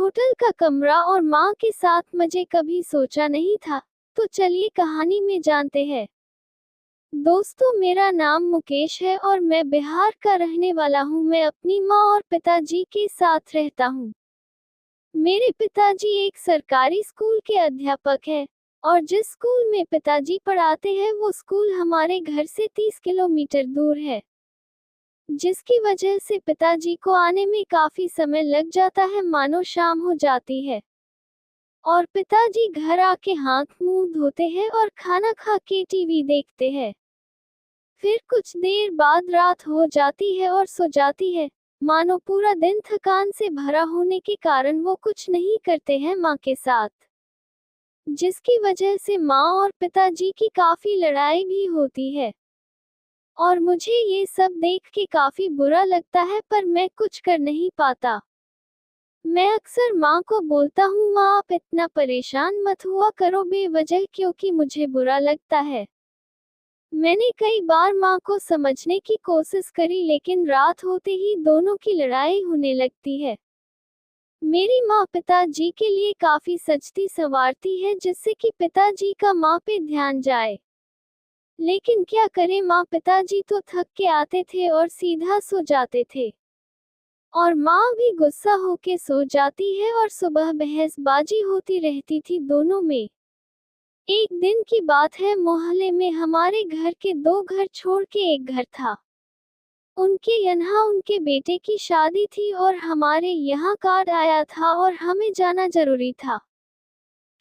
Hotel का कमरा और माँ के साथ मुझे कभी सोचा नहीं था। तो चलिए कहानी में जानते हैं। दोस्तों, मेरा नाम मुकेश है और मैं बिहार का रहने वाला हूँ। मैं अपनी माँ और पिताजी के साथ रहता हूँ। मेरे पिताजी एक सरकारी स्कूल के अध्यापक हैं और जिस स्कूल में पिताजी पढ़ाते हैं वो स्कूल हमारे घर से 30 किलोमीटर दूर है, जिसकी वजह से पिताजी को आने में काफी समय लग जाता है, मानो शाम हो जाती है। और पिताजी घर आके हाथ मुंह धोते हैं और खाना खा के टीवी देखते हैं। फिर कुछ देर बाद रात हो जाती है और सो जाती है, मानो पूरा दिन थकान से भरा होने के कारण वो कुछ नहीं करते हैं माँ के साथ, जिसकी वजह से माँ और पिताजी की काफी लड़ाई भी होती है। और मुझे ये सब देख के काफी बुरा लगता है, पर मैं कुछ कर नहीं पाता। मैं अक्सर माँ को बोलता हूँ, माँ आप इतना परेशान मत हुआ करो बेवजह, क्योंकि मुझे बुरा लगता है। मैंने कई बार माँ को समझने की कोशिश करी, लेकिन रात होते ही दोनों की लड़ाई होने लगती है। मेरी माँ पिताजी के लिए काफी सजती संवारती है, जिससे कि पिताजी का माँ पे ध्यान जाए। लेकिन क्या करें, माँ पिताजी तो थक के आते थे और सीधा सो जाते थे, और माँ भी गुस्सा होके सो जाती है और सुबह बहसबाजी होती रहती थी दोनों में। एक दिन की बात है, मोहल्ले में हमारे घर के 2 घर छोड़ के एक घर था। उनके यहाँ उनके बेटे की शादी थी और हमारे यहाँ कार्ड आया था और हमें जाना जरूरी था,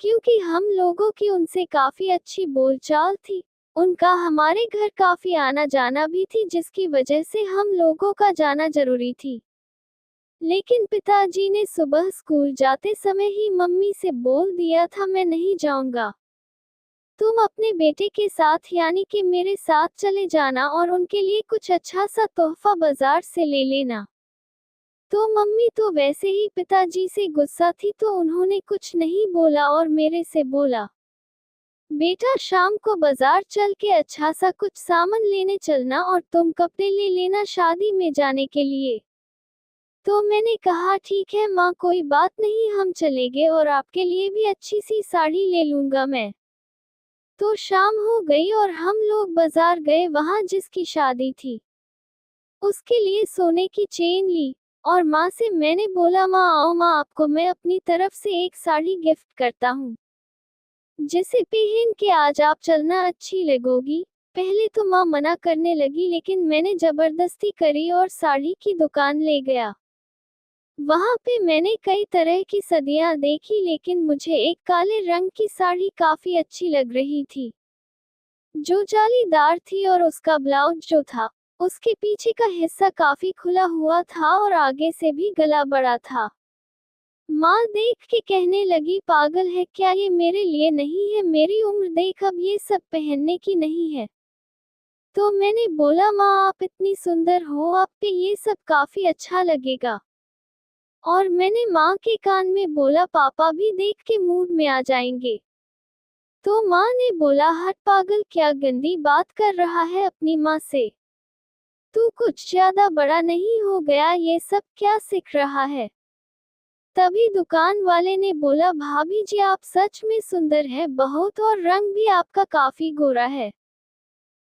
क्योंकि हम लोगों की उनसे काफी अच्छी बोलचाल थी। उनका हमारे घर काफी आना जाना भी थी, जिसकी वजह से हम लोगों का जाना जरूरी थी। लेकिन पिताजी ने सुबह स्कूल जाते समय ही मम्मी से बोल दिया था, मैं नहीं जाऊंगा, तुम अपने बेटे के साथ यानी कि मेरे साथ चले जाना और उनके लिए कुछ अच्छा सा तोहफा बाजार से ले लेना। तो मम्मी तो वैसे ही पिताजी से गुस्सा थी, तो उन्होंने कुछ नहीं बोला और मेरे से बोला, बेटा शाम को बाजार चल के अच्छा सा कुछ सामान लेने चलना और तुम कपड़े ले लेना शादी में जाने के लिए। तो मैंने कहा ठीक है माँ, कोई बात नहीं, हम चलेंगे और आपके लिए भी अच्छी सी साड़ी ले लूंगा मैं। तो शाम हो गई और हम लोग बाजार गए, वहां जिसकी शादी थी उसके लिए सोने की चेन ली और माँ से मैंने बोला, माँ आओ माँ, आपको मैं अपनी तरफ से एक साड़ी गिफ्ट करता हूँ, जिसे पहन के आज आप चलना अच्छी लगोगी। पहले तो माँ मना करने लगी, लेकिन मैंने जबरदस्ती करी और साड़ी की दुकान ले गया। वहां पे मैंने कई तरह की सदियां देखी, लेकिन मुझे एक काले रंग की साड़ी काफी अच्छी लग रही थी, जो जालीदार थी, और उसका ब्लाउज जो था उसके पीछे का हिस्सा काफी खुला हुआ था और आगे से भी गला बड़ा था। माँ देख के कहने लगी, पागल है क्या, ये मेरे लिए नहीं है, मेरी उम्र देख, अब ये सब पहनने की नहीं है। तो मैंने बोला, माँ आप इतनी सुंदर हो, आप पे ये सब काफी अच्छा लगेगा। और मैंने माँ के कान में बोला, पापा भी देख के मूड में आ जाएंगे। तो माँ ने बोला, हट पागल, क्या गंदी बात कर रहा है अपनी माँ से, तू कुछ ज्यादा बड़ा नहीं हो गया, ये सब क्या सीख रहा है। तभी दुकान वाले ने बोला, भाभी जी आप सच में सुंदर है बहुत, और रंग भी आपका काफी गोरा है,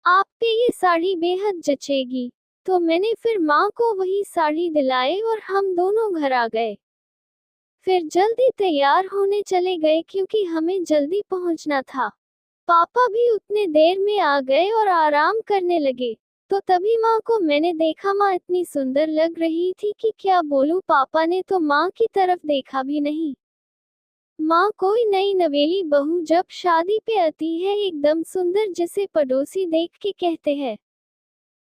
आप पे ये साड़ी बेहद जचेगी। तो मैंने फिर माँ को वही साड़ी दिलाई और हम दोनों घर आ गए। फिर जल्दी तैयार होने चले गए, क्योंकि हमें जल्दी पहुंचना था। पापा भी उतने देर में आ गए और आराम करने लगे। तो तभी माँ को मैंने देखा, माँ इतनी सुंदर लग रही थी कि क्या बोलूं। पापा ने तो माँ की तरफ देखा भी नहीं। माँ कोई नई नवेली बहू जब शादी पे आती है, एकदम सुंदर, जिसे पड़ोसी देख के कहते हैं,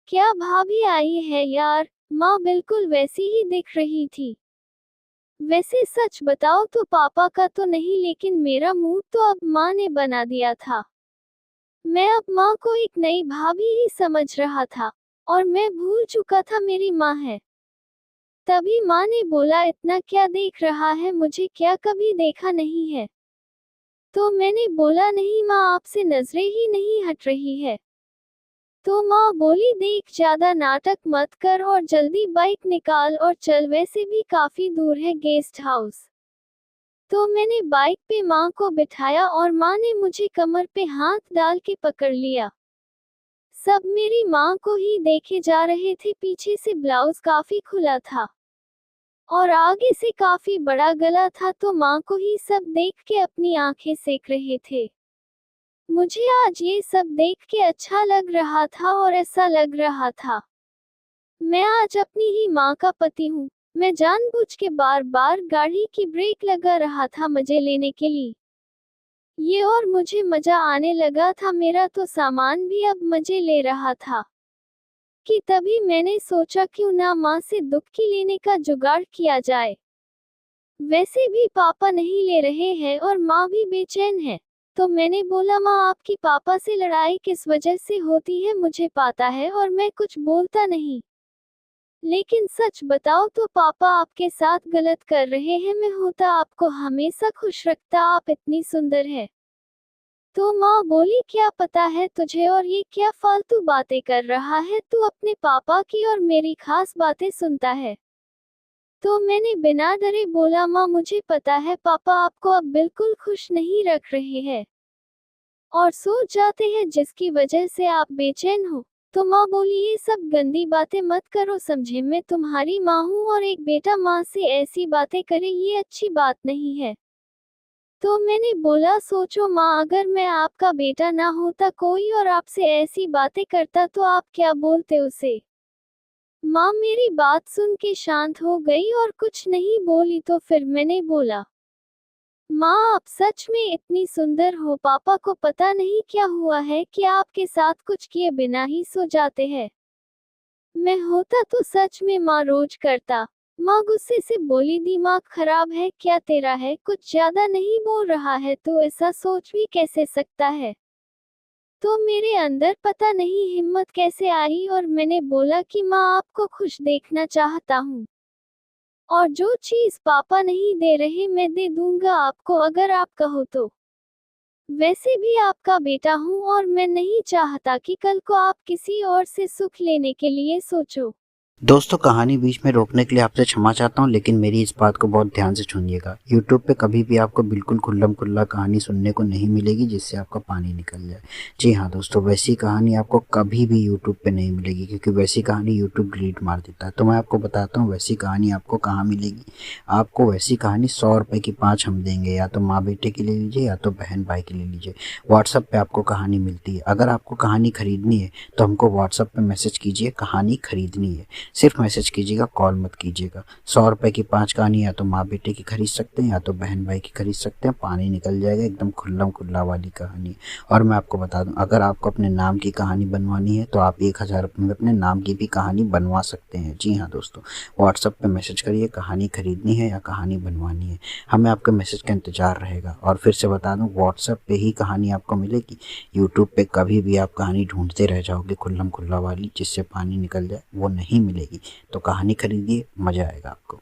क्या भाभी आई है यार। माँ बिल्कुल वैसी ही दिख रही थी। वैसे सच बताओ तो पापा का तो नहीं, लेकिन मेरा मूड तो अब माँ ने बना दिया था। मैं अब माँ को एक नई भाभी ही समझ रहा था, और मैं भूल चुका था मेरी माँ है। तभी माँ ने बोला, इतना क्या देख रहा है मुझे, क्या कभी देखा नहीं है। तो मैंने बोला, नहीं माँ, आपसे नजरें ही नहीं हट रही है। तो माँ बोली, देख ज्यादा नाटक मत कर और जल्दी बाइक निकाल और चल, वैसे भी काफी दूर है गेस्ट हाउस। तो मैंने बाइक पे माँ को बिठाया और माँ ने मुझे कमर पे हाथ डाल के पकड़ लिया। सब मेरी माँ को ही देखे जा रहे थे। पीछे से ब्लाउज काफी खुला था और आगे से काफी बड़ा गला था, तो माँ को ही सब देख के अपनी आंखें सेक रहे थे। मुझे आज ये सब देख के अच्छा लग रहा था और ऐसा लग रहा था मैं आज अपनी ही माँ का पति हूँ। मैं जानबूझ के बार बार गाड़ी की ब्रेक लगा रहा था मजे लेने के लिए। ये और मुझे मजा आने लगा था। मेरा तो सामान भी अब मजे ले रहा था कि तभी मैंने सोचा क्यों ना माँ से दुबकी लेने का जुगाड़ किया जाए। वैसे भी पापा नहीं ले रहे हैं और माँ भी बेचैन है, तो मैंने बोला माँ आपकी पापा से लड़ाई किस वजह से होती है मुझे पता है और मैं कुछ बोलता नहीं, लेकिन सच बताओ तो पापा आपके साथ गलत कर रहे हैं। मैं होता आपको हमेशा खुश रखता, आप इतनी सुंदर है। तो माँ बोली क्या पता है तुझे और ये क्या फालतू बातें कर रहा है, तू अपने पापा की और मेरी खास बातें सुनता है। तो मैंने बिना डरे बोला माँ मुझे पता है पापा आपको अब बिल्कुल खुश नहीं रख रहे हैं और सोच जाते हैं जिसकी वजह से आप बेचैन हो। तो माँ बोली ये सब गंदी बातें मत करो, समझे मैं तुम्हारी माँ हूँ और एक बेटा माँ से ऐसी बातें करे ये अच्छी बात नहीं है। तो मैंने बोला सोचो माँ अगर मैं आपका बेटा ना होता कोई और आपसे ऐसी बातें करता तो आप क्या बोलते उसे। माँ मेरी बात सुन के शांत हो गई और कुछ नहीं बोली। तो फिर मैंने बोला माँ आप सच में इतनी सुंदर हो, पापा को पता नहीं क्या हुआ है कि आपके साथ कुछ किए बिना ही सो जाते हैं। मैं होता तो सच में माँ रोज करता। माँ गुस्से से बोली दिमाग खराब है क्या तेरा है, कुछ ज्यादा नहीं बोल रहा है तो ऐसा सोच भी कैसे सकता है। तो मेरे अंदर पता नहीं हिम्मत कैसे आई और मैंने बोला कि माँ आपको खुश देखना चाहता हूँ और जो चीज पापा नहीं दे रहे मैं दे दूंगा आपको अगर आप कहो तो। वैसे भी आपका बेटा हूँ और मैं नहीं चाहता कि कल को आप किसी और से सुख लेने के लिए सोचो। दोस्तों कहानी बीच में रोकने के लिए आपसे क्षमा चाहता हूं, लेकिन मेरी इस बात को बहुत ध्यान से सुनिएगा। यूट्यूब पे कभी भी आपको बिल्कुल खुल्लम खुल्ला कहानी सुनने को नहीं मिलेगी जिससे आपका पानी निकल जाए। जी हाँ दोस्तों, वैसी कहानी आपको कभी भी यूट्यूब पे नहीं मिलेगी, क्योंकि वैसी कहानी यूट्यूब डिलीट मार देता है। तो मैं आपको बताता हूँ वैसी कहानी आपको कहाँ मिलेगी। आपको वैसी कहानी 100 रुपये की 5 हम देंगे, या तो माँ बेटे की ले लीजिए या तो बहन भाई की ले लीजिए। व्हाट्सएप पे आपको कहानी मिलती है। अगर आपको कहानी खरीदनी है तो हमको व्हाट्सएप पे मैसेज कीजिए, कहानी खरीदनी है। सिर्फ मैसेज कीजिएगा, कॉल मत कीजिएगा। 100 रुपये की 5 कहानी या तो माँ बेटे की खरीद सकते हैं या तो बहन भाई की खरीद सकते हैं। पानी निकल जाएगा, एकदम खुल्लम खुल्ला वाली कहानी। और मैं आपको बता दूं, अगर आपको अपने नाम की कहानी बनवानी है तो आप 1000 रुपये में अपने नाम की भी कहानी बनवा सकते हैं। जी हाँ दोस्तों, व्हाट्सएप पे मैसेज करिए, कहानी खरीदनी है या कहानी बनवानी है। हमें आपके मैसेज का इंतजार रहेगा। और फिर से बता दूं, व्हाट्सएप पे ही कहानी आपको मिलेगी। यूट्यूब पे कभी भी आप कहानी ढूंढते रह जाओगे खुल्लम खुल्ला वाली जिससे पानी निकल जाए, वो नहीं मिलेगी। तो कहानी खरीदिए, मजा आएगा आपको।